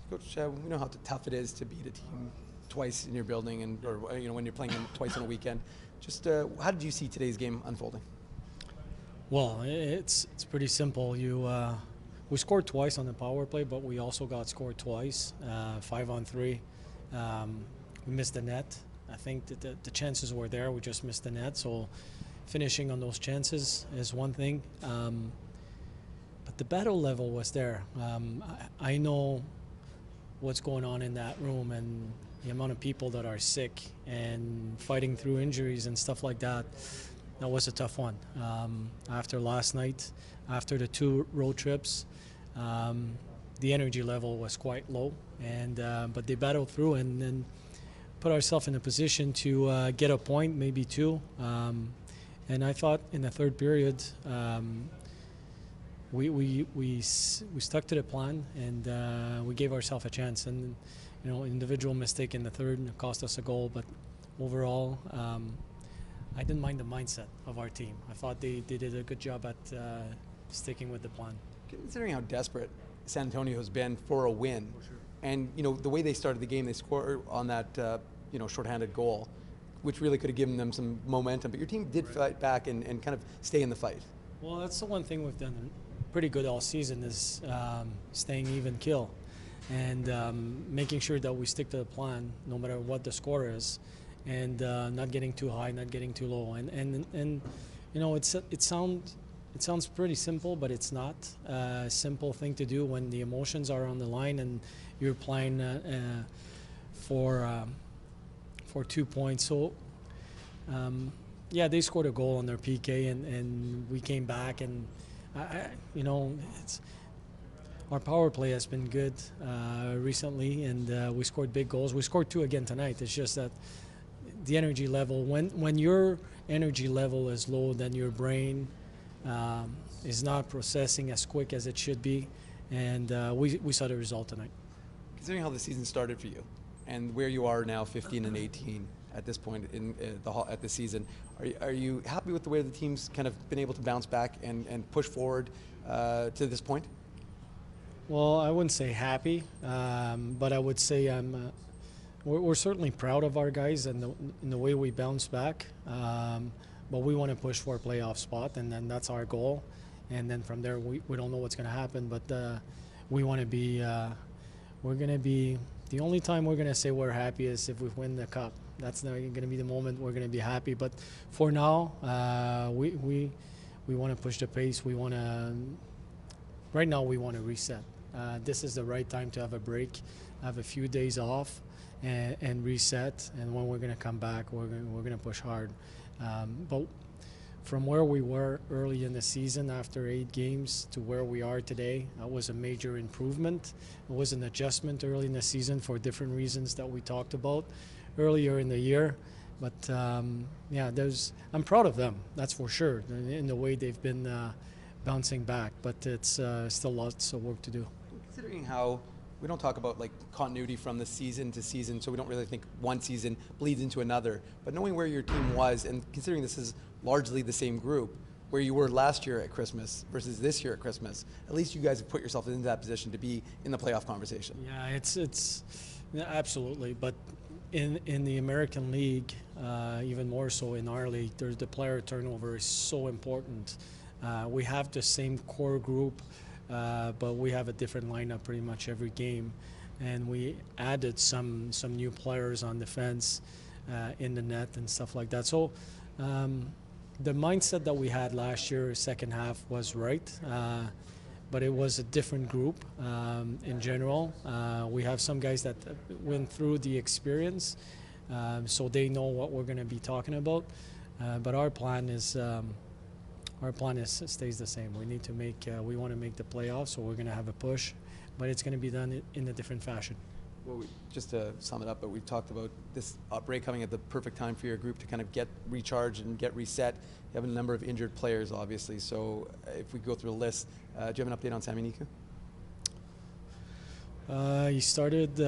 Coach, we know how tough it is to beat a team twice in your building, and or when you're playing them twice on a weekend. Just how did you see today's game unfolding? Well, it's pretty simple. We scored twice on the power play, but we also got scored twice, 5-on-3. We missed the net. I think that the chances were there. We just missed the net. So finishing on those chances is one thing. But the battle level was there. I know what's going on in that room and the amount of people that are sick and fighting through injuries and stuff like that. That was a tough one. After last night, after the 2 road trips, the energy level was quite low, and but they battled through and then put ourselves in a position to get a point, maybe 2. And I thought in the third period, we stuck to the plan, and we gave ourselves a chance. And individual mistake in the third cost us a goal, but overall, I didn't mind the mindset of our team. I thought they did a good job at sticking with the plan. Considering how desperate San Antonio has been for a win, For sure. and the way they started the game, they scored on that shorthanded goal, which really could have given them some momentum. But your team did fight back and kind of stay in the fight. Well, that's the one thing we've done pretty good all season is staying even kill and making sure that we stick to the plan no matter what the score is, and not getting too high, not getting too low. And it sounds pretty simple, but it's not a simple thing to do when the emotions are on the line and you're playing for 2 points. So they scored a goal on their PK, and we came back, and our power play has been good recently, and we scored big goals. We scored 2 again tonight. It's just that the energy level, when your energy level is low, then your brain is not processing as quick as it should be, and we saw the result tonight. Considering how the season started for you, and where you are now, 15-18 at this point at the season, are you happy with the way the team's kind of been able to bounce back and push forward to this point? Well, I wouldn't say happy, but I would say we're certainly proud of our guys and the way we bounce back. But we want to push for a playoff spot, and then that's our goal. And then from there, we don't know what's going to happen, but we want to be. We're going to be. The only time we're going to say we're happy is if we win the cup. That's not going to be the moment we're going to be happy. But for now, we want to push the pace. We want to. Right now, we want to reset. This is the right time to have a break, have a few days off, and reset. And when we're going to come back, we're going to push hard. But from where we were early in the season after 8 games to where we are today, that was a major improvement. It was an adjustment early in the season for different reasons that we talked about earlier in the year. But I'm proud of them, that's for sure, in the way they've been bouncing back. But it's still lots of work to do. Considering how we don't talk about like continuity from the season to season, so we don't really think one season bleeds into another. But knowing where your team was, and considering this is largely the same group, where you were last year at Christmas versus this year at Christmas, at least you guys have put yourself into that position to be in the playoff conversation. Yeah, it's absolutely. But in the American League, even more so in our league, the player turnover is so important. We have the same core group. But we have a different lineup pretty much every game, and we added some new players on defense, in the net and stuff like that. So the mindset that we had last year, second half, was right, but it was a different group in general. We have some guys that went through the experience, so they know what we're going to be talking about. But our plan is. Stays the same. We want to make the playoffs, so we're going to have a push, but it's going to be done in a different fashion. Well, just to sum it up, but we've talked about this break coming at the perfect time for your group to kind of get recharged and get reset. You have a number of injured players, obviously, so if we go through the list, do you have an update on Sami Niku? He started,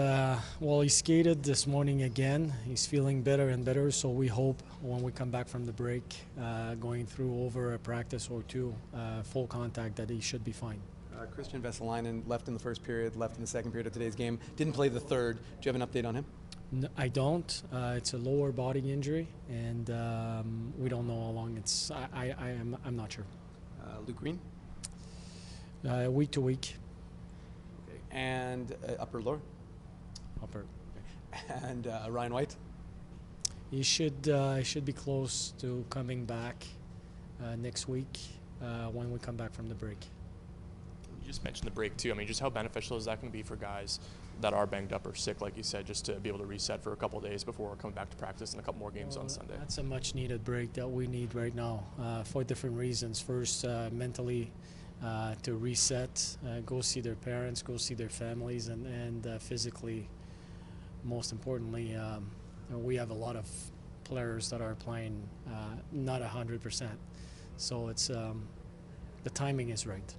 he skated this morning again. He's feeling better and better, so we hope when we come back from the break, going through over a practice or 2, full contact, that he should be fine. Christian Vesalainen left in the first period, left in the second period of today's game. Didn't play the third. Do you have an update on him? I don't. It's a lower body injury, and we don't know how long it's. I'm not sure. Luke Green? Week to week. Okay. And upper lower? Upper. Okay. And Ryan White? He should be close to coming back next week when we come back from the break. You just mentioned the break too. I mean, just how beneficial is that going to be for guys that are banged up or sick, like you said, just to be able to reset for a couple of days before coming back to practice and a couple more games on Sunday? That's a much-needed break that we need right now for different reasons. First, mentally, to reset, go see their parents, go see their families, and physically, most importantly, we have a lot of players that are playing not 100%. So it's the timing is right.